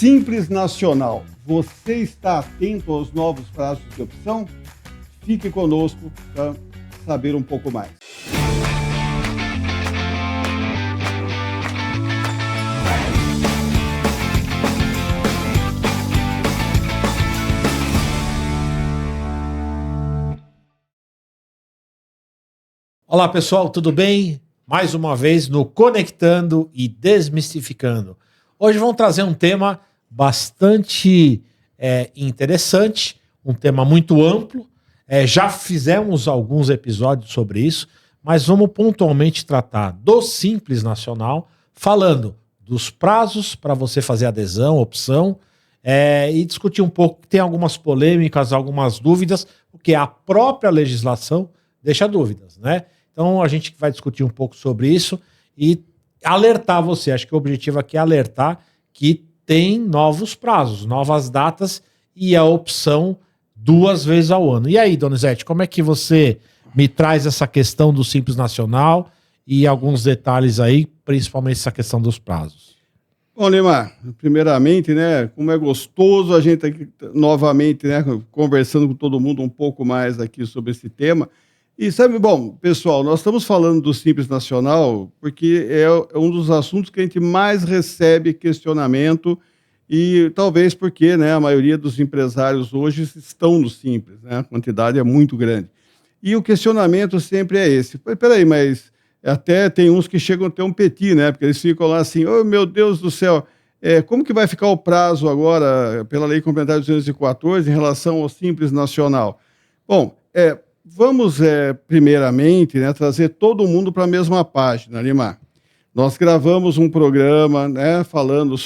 Simples Nacional. Você está atento aos novos prazos de opção? Fique conosco para saber um pouco mais. Olá pessoal, tudo bem? Mais uma vez no Conectando e Desmistificando. Hoje vamos trazer um tema bastante interessante, um tema muito amplo. Já fizemos alguns episódios sobre isso, mas vamos pontualmente tratar do Simples Nacional, falando dos prazos para você fazer adesão, opção, e discutir um pouco, que tem algumas polêmicas, algumas dúvidas, porque a própria legislação deixa dúvidas, né? Então a gente vai discutir um pouco sobre isso e alertar você. Acho que o objetivo aqui é alertar que tem novos prazos, novas datas e a opção 2 vezes ao ano. E aí, Donizete, como é que você me traz essa questão do Simples Nacional e alguns detalhes aí, principalmente essa questão dos prazos? Bom, Neymar, primeiramente, né, como é gostoso a gente aqui novamente, né, conversando com todo mundo um pouco mais aqui sobre esse tema. E sabe, bom, pessoal, nós estamos falando do Simples Nacional porque é um dos assuntos que a gente mais recebe questionamento e talvez porque, né, a maioria dos empresários hoje estão no Simples, né, a quantidade é muito grande. E o questionamento sempre é esse. Peraí, mas até tem uns que chegam a ter um petit, né, porque eles ficam lá assim, oh meu Deus do céu, como que vai ficar o prazo agora pela Lei Complementar 214 em relação ao Simples Nacional? Bom, vamos, primeiramente, né, trazer todo mundo para a mesma página, Neymar. Nós gravamos um programa, né, falando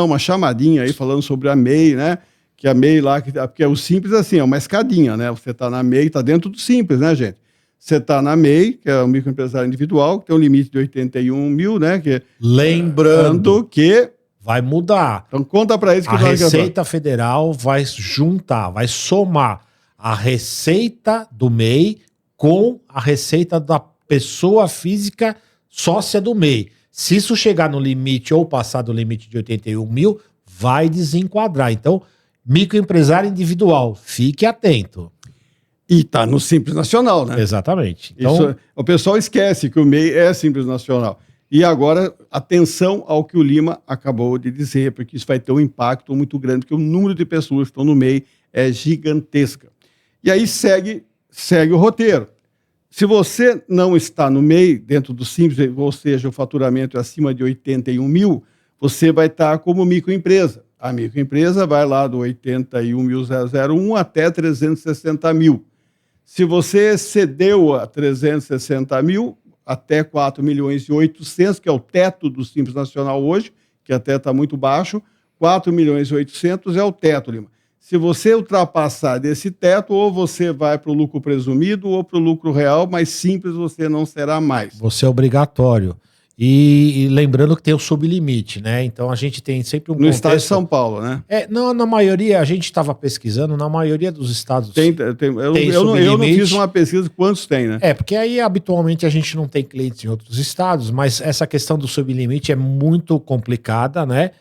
uma chamadinha aí falando sobre a MEI, né, que a MEI lá, porque o Simples assim, é uma escadinha, né, você está na MEI, está dentro do Simples, né, gente? Você está na MEI, que é o microempresário individual, que tem um limite de 81 mil, né, que lembrando que vai mudar. Então conta para eles que a Receita Federal vai juntar, vai somar a receita do MEI com a receita da pessoa física sócia do MEI. Se isso chegar no limite ou passar do limite de 81 mil, vai desenquadrar. Então, microempresário individual, fique atento. E está no Simples Nacional, né? Exatamente. Então, o pessoal esquece que o MEI é Simples Nacional. E agora, atenção ao que o Lima acabou de dizer, porque isso vai ter um impacto muito grande, porque o número de pessoas que estão no MEI é gigantesca. E aí segue o roteiro. Se você não está no MEI, dentro do Simples, ou seja, o faturamento é acima de 81 mil, você vai estar como microempresa. A microempresa vai lá do 81.001 até 360 mil. Se você excedeu a 360 mil, até 4 milhões e 800, que é o teto do Simples Nacional hoje, que até está muito baixo, 4 milhões e 800 é o teto, Lima. Se você ultrapassar desse teto, ou você vai para o lucro presumido ou para o lucro real, mas Simples você não será mais. Você é obrigatório. E lembrando que tem o sublimite, né? Então a gente tem sempre um no contexto... estado de São Paulo, né? Não, na maioria, a gente estava pesquisando, na maioria dos estados tem eu não fiz uma pesquisa de quantos tem, né? Porque aí habitualmente a gente não tem clientes em outros estados, mas essa questão do sublimite é muito complicada, né?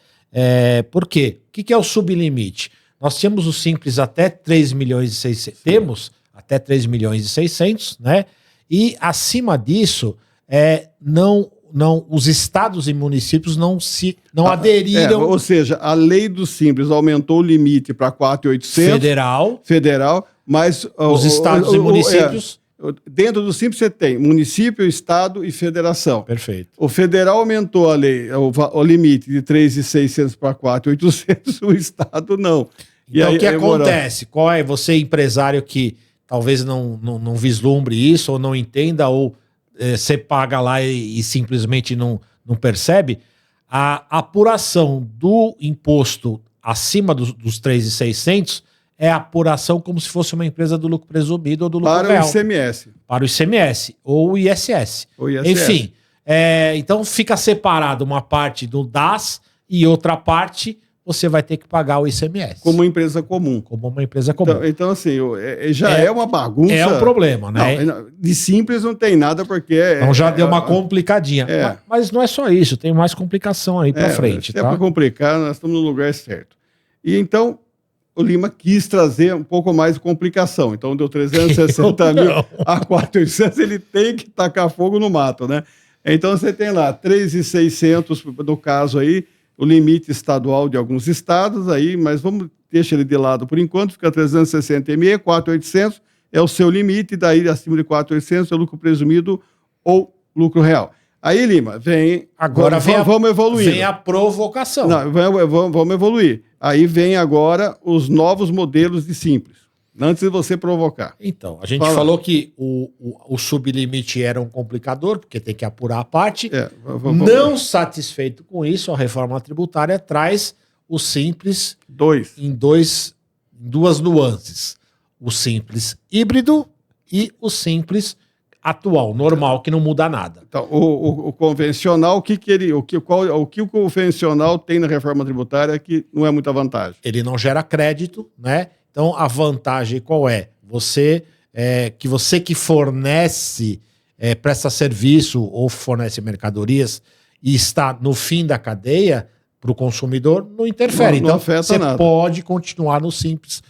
Por quê? O que é o sublimite? Nós tínhamos o Simples até 3 milhões e 600, temos até 3 milhões e 600, né? E acima disso, os estados e municípios não aderiram. Ou seja, a lei do Simples aumentou o limite para 4.800. Federal, mas os estados e municípios... Dentro do Simples você tem município, estado e federação. Perfeito. O federal aumentou a lei, o limite de 3.600 para 4.800, o estado não. E então, aí, o que acontece? Qual é você, empresário, que talvez não vislumbre isso, ou não entenda, ou você paga lá e simplesmente não percebe? A apuração do imposto acima dos 3.600 é a apuração como se fosse uma empresa do lucro presumido ou do lucro real. Para o ICMS. Para o ICMS ou o ISS. Enfim, então fica separado uma parte do DAS e outra parte você vai ter que pagar o ICMS. Como uma empresa comum. Como uma empresa comum. Então assim, já é uma bagunça. É um problema, né? Não, de simples não tem nada, porque... Então já deu uma complicadinha. É. Mas não é só isso, tem mais complicação aí pra frente, Se é tá? para complicar, nós estamos no lugar certo. E então, o Lima quis trazer um pouco mais de complicação. Então, deu 360 mil a 400, ele tem que tacar fogo no mato, né? Então, você tem lá 3.600, no caso aí, o limite estadual de alguns estados aí, mas deixa ele de lado por enquanto, fica 360 ME, 4.800 é o seu limite, daí acima de 4.800 é lucro presumido ou lucro real. Aí, Lima, vem... Agora vamos evoluir. Vem a provocação. Não, vamos evoluir. Aí vem agora os novos modelos de simples, antes de você provocar. Então, a gente falou que o sublimite era um complicador, porque tem que apurar a parte. Não satisfeito com isso, a reforma tributária traz o simples em duas nuances. O simples híbrido e o simples atual, normal, que não muda nada. Então, o convencional, o que o convencional tem na reforma tributária que não é muita vantagem? Ele não gera crédito, né? Então, a vantagem qual é? Você que fornece, presta serviço ou fornece mercadorias e está no fim da cadeia, para o consumidor, não interfere. Não afeta você nada. pode continuar no simples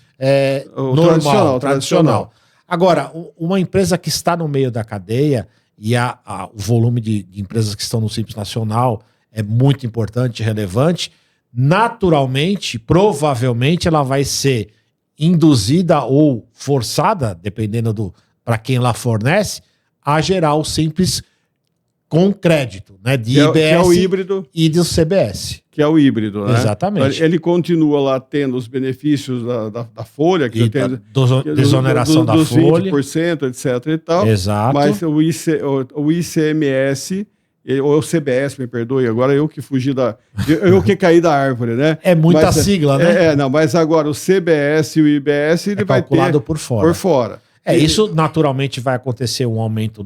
normal, tradicional. Agora, uma empresa que está no meio da cadeia e o volume de empresas que estão no Simples Nacional é muito importante, relevante, naturalmente, provavelmente, ela vai ser induzida ou forçada, dependendo para quem ela fornece, a gerar o Simples com crédito, né? De IBS que é o híbrido, e do CBS. Que é o híbrido, né? Exatamente. Ele continua lá tendo os benefícios da folha, que tem desoneração da folha, 20%, etc. e tal. Exato. Mas o ICMS, ou o CBS, me perdoe, agora eu que fugi eu que caí da árvore, né? É muita sigla, né? Mas agora o CBS e o IBS, ele vai ter... calculado por fora. Por fora. Isso naturalmente vai acontecer um aumento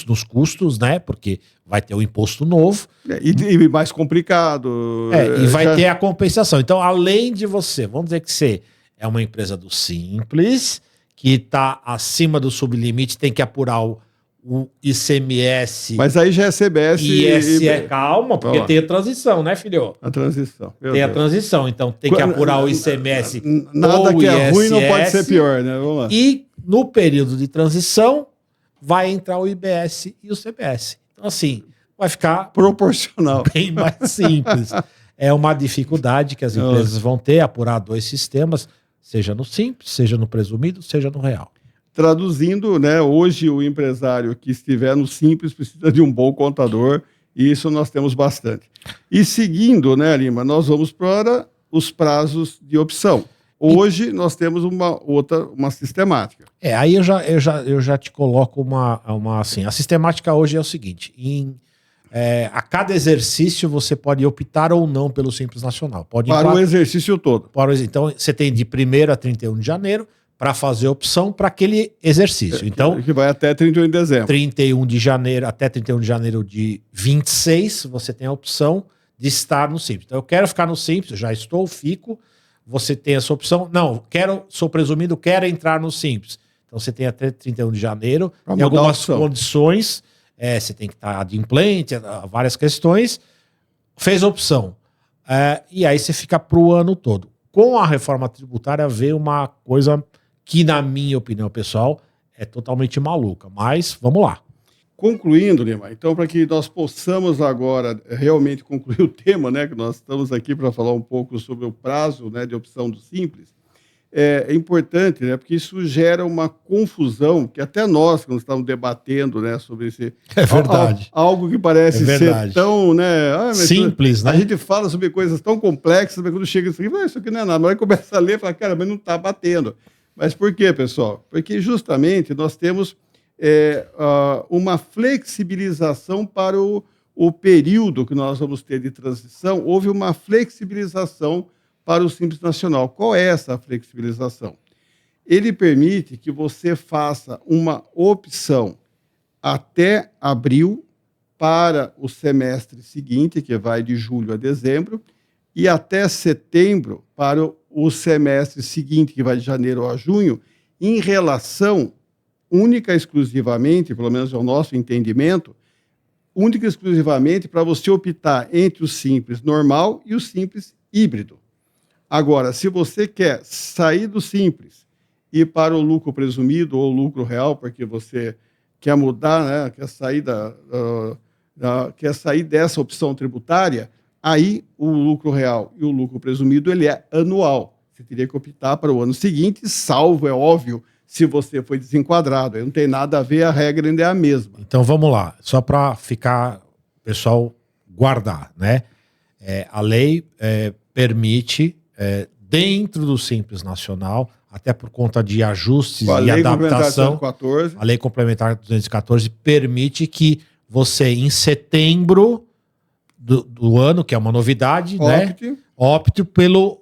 nos custos, né? Porque vai ter o imposto novo. E mais complicado. E vai ter a compensação. Então, além de vamos dizer que você é uma empresa do Simples, que está acima do sublimite, tem que apurar o ICMS. Mas aí já é CBS calma, porque tem a transição, né, filho? A transição. A transição, então tem que apurar o ICMS. Nada que é ruim não pode ser pior, né? Vamos lá. E no período de transição vai entrar o IBS e o CBS. Então, assim, vai ficar proporcional, bem mais simples. É uma dificuldade que as empresas vão ter, apurar dois sistemas, seja no simples, seja no presumido, seja no real. Traduzindo, né, hoje o empresário que estiver no simples precisa de um bom contador, e isso nós temos bastante. E seguindo, né, Lima, nós vamos para os prazos de opção. Hoje nós temos uma sistemática. Aí eu já te coloco assim. A sistemática hoje é o seguinte: a cada exercício você pode optar ou não pelo Simples Nacional. Para o exercício todo. Então você tem de 1º a 31 de janeiro para fazer opção para aquele exercício. Então, que vai até 31 de dezembro. 31 de janeiro até 31 de janeiro de 26, você tem a opção de estar no Simples. Então eu quero ficar no Simples, já fico. Você tem essa opção. Não, sou presumido, quero entrar no Simples. Então você tem até 31 de janeiro. Tem algumas condições. Você tem que estar adimplente, várias questões. Fez a opção. E aí você fica para o ano todo. Com a reforma tributária veio uma coisa que, na minha opinião pessoal, é totalmente maluca. Mas vamos lá. Concluindo, Lima, então, para que nós possamos agora realmente concluir o tema, né, que nós estamos aqui para falar um pouco sobre o prazo, né, de opção do Simples, é importante, né, porque isso gera uma confusão, que até nós, quando estamos debatendo, né, sobre esse... É verdade. Algo que parece ser tão, né... simples, né? A gente fala sobre coisas tão complexas, mas quando chega isso aqui, isso aqui não é nada. Mas aí começa a ler e fala, cara, mas não está batendo. Mas por quê, pessoal? Porque justamente nós temos... uma flexibilização para o período que nós vamos ter de transição. Houve uma flexibilização para o Simples Nacional. Qual é essa flexibilização? Ele permite que você faça uma opção até abril para o semestre seguinte, que vai de julho a dezembro, e até setembro para o semestre seguinte, que vai de janeiro a junho, em relação única e exclusivamente, pelo menos é o nosso entendimento, única e exclusivamente para você optar entre o simples normal e o simples híbrido. Agora, se você quer sair do simples e ir para o lucro presumido ou lucro real, porque você quer mudar, né, quer sair dessa opção tributária, aí o lucro real e o lucro presumido ele é anual. Você teria que optar para o ano seguinte, salvo, é óbvio, se você foi desenquadrado. Aí não tem nada a ver, a regra ainda é a mesma. Então vamos lá, só para ficar, pessoal, guardar, né? A lei permite, dentro do Simples Nacional, até por conta de ajustes e adaptação, a Lei Complementar 214 permite que você, em setembro do ano, que é uma novidade, opte pelo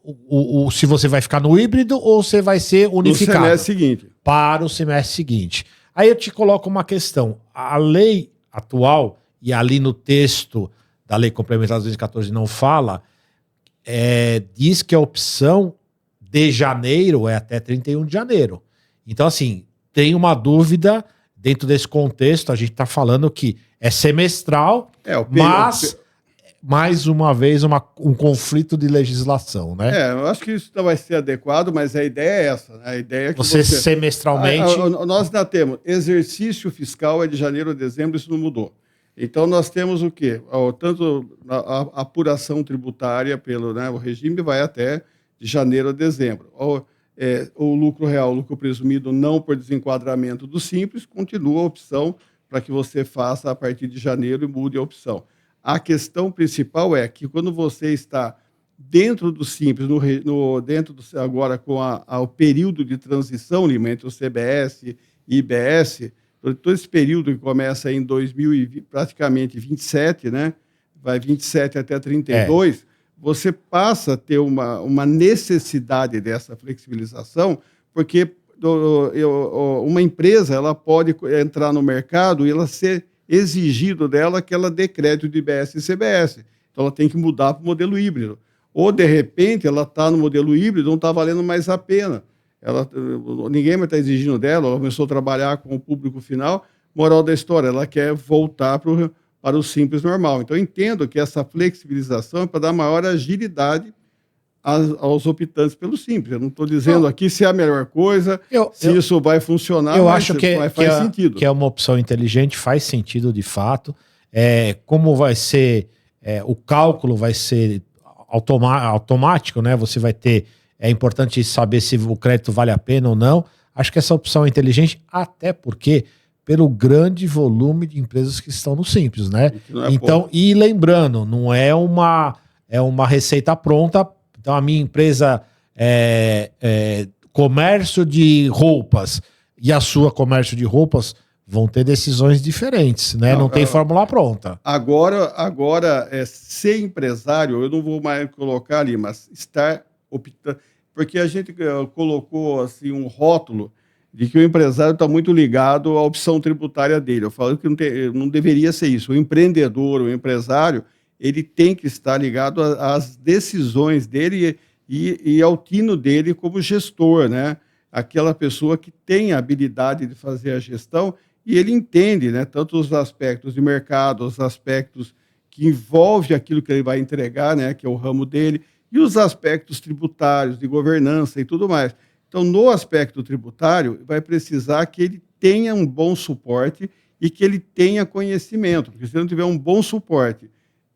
se você vai ficar no híbrido ou você vai ser unificado. No semestre seguinte. Para o semestre seguinte. Aí eu te coloco uma questão. A lei atual, e ali no texto da Lei Complementar 214 não fala, diz que a opção de janeiro é até 31 de janeiro. Então, assim, tem uma dúvida dentro desse contexto. A gente está falando que é semestral, mas, mais uma vez, um conflito de legislação, né? Eu acho que isso não vai ser adequado, mas a ideia é essa. Né? A ideia é que você semestralmente... Nós ainda temos exercício fiscal é de janeiro a dezembro, isso não mudou. Então, nós temos o quê? Tanto a apuração tributária pelo o regime vai até de janeiro a dezembro. O lucro real, o lucro presumido não por desenquadramento do simples, continua a opção para que você faça a partir de janeiro e mude a opção. A questão principal é que quando você está dentro do simples, agora com o período de transição, Lima, entre o CBS e IBS, todo esse período que começa em 2020, praticamente 27, né? Vai 27 até 32, você passa a ter uma necessidade dessa flexibilização, porque uma empresa ela pode entrar no mercado e ela ser exigido dela que ela dê crédito de IBS e CBS. Então, ela tem que mudar para o modelo híbrido. Ou, de repente, ela está no modelo híbrido, não está valendo mais a pena. Ninguém mais está exigindo dela, ela começou a trabalhar com o público final. Moral da história, ela quer voltar para o simples normal. Então, eu entendo que essa flexibilização é para dar maior agilidade aos optantes pelo simples. Eu não estou dizendo aqui se é a melhor coisa, isso vai funcionar, eu acho que faz sentido. Que é uma opção inteligente, faz sentido de fato. Como vai ser, o cálculo vai ser automático, né? Você vai ter, é importante saber se o crédito vale a pena ou não. Acho que essa opção é inteligente, até porque pelo grande volume de empresas que estão no Simples, né? Então, e lembrando, não é uma receita pronta. Então, a minha empresa comércio de roupas e a sua comércio de roupas vão ter decisões diferentes, né? Não tem fórmula pronta. Agora ser empresário, eu não vou mais colocar ali, mas estar optando... Porque a gente colocou assim, um rótulo de que o empresário está muito ligado à opção tributária dele. Eu falo que não deveria ser isso. O empreendedor, o empresário, ele tem que estar ligado às decisões dele e ao tino dele como gestor, né? Aquela pessoa que tem a habilidade de fazer a gestão e ele entende, né? Tanto os aspectos de mercado, os aspectos que envolvem aquilo que ele vai entregar, né? Que é o ramo dele, e os aspectos tributários, de governança e tudo mais. Então, no aspecto tributário, vai precisar que ele tenha um bom suporte e que ele tenha conhecimento, porque se ele não tiver um bom suporte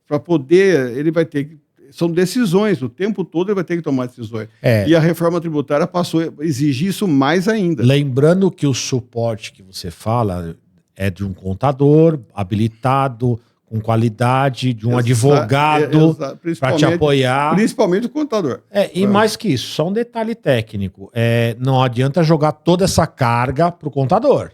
para poder, ele vai ter que... São decisões, o tempo todo ele vai ter que tomar decisões. E a reforma tributária passou a exigir isso mais ainda. Lembrando que o suporte que você fala é de um contador habilitado, com qualidade, de um advogado para te apoiar. Principalmente o contador. E mais que isso, só um detalhe técnico. Não adianta jogar toda essa carga para o contador.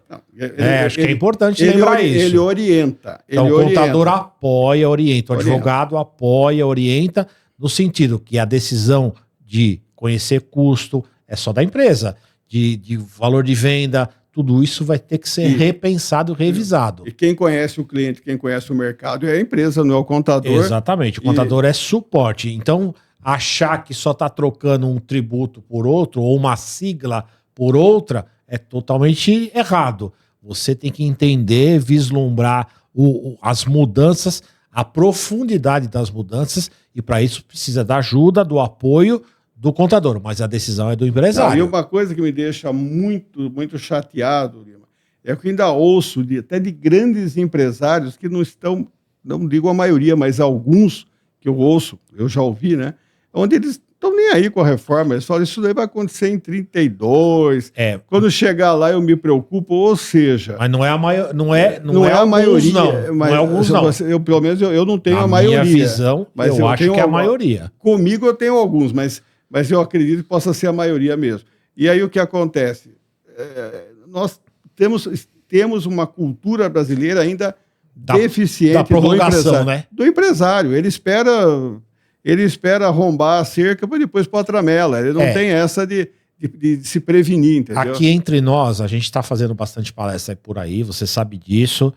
Acho que é importante lembrar isso. Ele orienta. Então, o contador apoia, orienta. O advogado apoia, orienta, no sentido que a decisão de conhecer custo é só da empresa, de valor de venda, tudo isso vai ter que ser repensado, revisado. E quem conhece o cliente, quem conhece o mercado é a empresa, não é o contador. Exatamente, o contador é suporte. Então, achar que só está trocando um tributo por outro ou uma sigla por outra é totalmente errado. Você tem que entender, vislumbrar as mudanças, a profundidade das mudanças, e para isso precisa da ajuda, do apoio do contador, mas a decisão é do empresário. E uma coisa que me deixa muito, muito chateado, Lima, é que eu ainda ouço até de grandes empresários que não estão, não digo a maioria, mas alguns que eu ouço, eu já ouvi, né? Onde eles estão nem aí com a reforma, eles falam, isso daí vai acontecer em 32, quando chegar lá eu me preocupo, ou seja... Mas não é a maioria, não é a maioria, não. Não é alguns, não. Eu, pelo menos eu não tenho a maioria. Minha visão, mas eu acho que é a maioria. Comigo eu tenho alguns, mas eu acredito que possa ser a maioria mesmo. E aí o que acontece? Nós temos uma cultura brasileira ainda deficiente da prorrogação, né? Do empresário. Ele espera arrombar a cerca para depois pôr a tramela. Ele não tem essa de se prevenir, entendeu? Aqui entre nós, a gente está fazendo bastante palestra por aí, você sabe disso.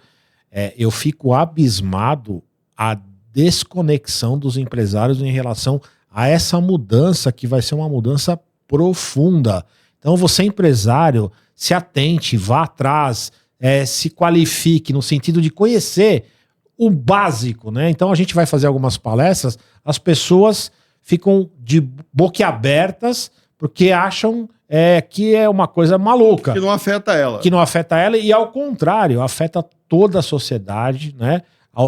Eu fico abismado a desconexão dos empresários em relação a essa mudança, que vai ser uma mudança profunda. Então você, empresário, se atente, vá atrás, se qualifique no sentido de conhecer o básico, né? Então a gente vai fazer algumas palestras, as pessoas ficam de boquiabertas porque acham que é uma coisa maluca. Que não afeta ela. Que não afeta ela, e ao contrário, afeta toda a sociedade, né?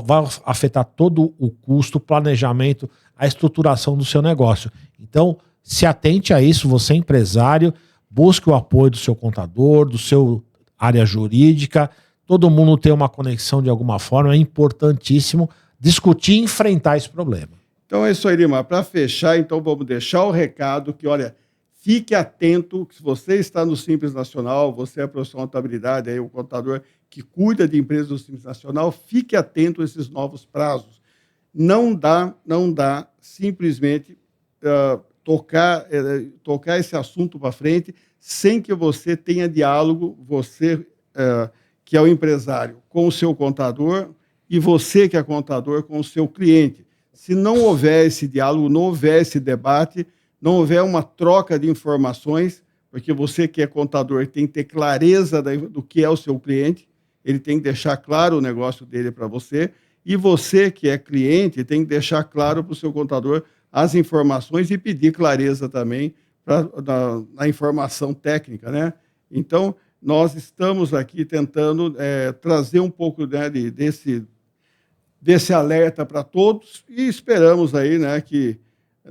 Vai afetar todo o custo, o planejamento, a estruturação do seu negócio. Então, se atente a isso, você empresário, busque o apoio do seu contador, do seu área jurídica. Todo mundo tem uma conexão de alguma forma, é importantíssimo discutir e enfrentar esse problema. Então é isso aí, Lima. Para fechar, então vamos deixar o recado que, olha, fique atento, que se você está no Simples Nacional, você é profissional de contabilidade, aí o contador que cuida de empresas do Simples Nacional, fique atento a esses novos prazos. Não dá simplesmente tocar esse assunto para frente sem que você tenha diálogo, você que é o empresário, com o seu contador, e você que é contador com o seu cliente. Se não houver esse diálogo, não houver esse debate, não houver uma troca de informações, porque você que é contador tem que ter clareza do que é o seu cliente, ele tem que deixar claro o negócio dele para você, e você que é cliente tem que deixar claro para o seu contador as informações e pedir clareza também na informação técnica, né? Então, nós estamos aqui tentando trazer um pouco, né, desse alerta para todos, e esperamos aí, né, que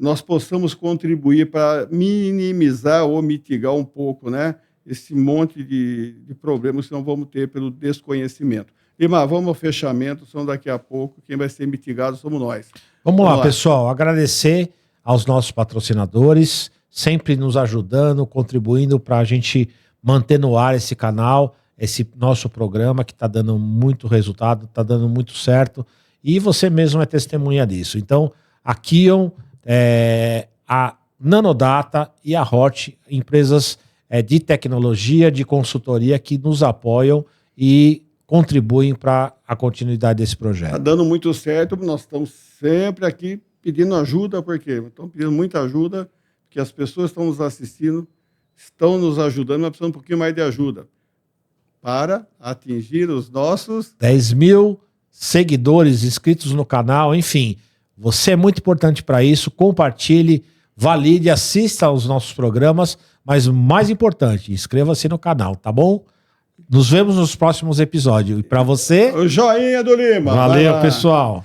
nós possamos contribuir para minimizar ou mitigar um pouco, né, esse monte de problemas que nós vamos ter pelo desconhecimento. Lima, vamos ao fechamento, senão daqui a pouco quem vai ser mitigado somos nós. Vamos lá, pessoal, agradecer aos nossos patrocinadores, sempre nos ajudando, contribuindo para a gente manter no ar esse canal, esse nosso programa que está dando muito resultado, está dando muito certo, e você mesmo é testemunha disso. Então, a Kion, a Nanodata e a Hot, empresas de tecnologia, de consultoria que nos apoiam e contribuem para a continuidade desse projeto. Está dando muito certo, nós estamos sempre aqui pedindo ajuda, porque estamos pedindo muita ajuda, porque as pessoas estão nos assistindo, estão nos ajudando, mas precisamos um pouquinho mais de ajuda para atingir os nossos 10 mil seguidores inscritos no canal, enfim, você é muito importante para isso. Compartilhe, valide, assista aos nossos programas, mas o mais importante, inscreva-se no canal, tá bom? Nos vemos nos próximos episódios. E para você, o joinha do Lima. Valeu, pessoal.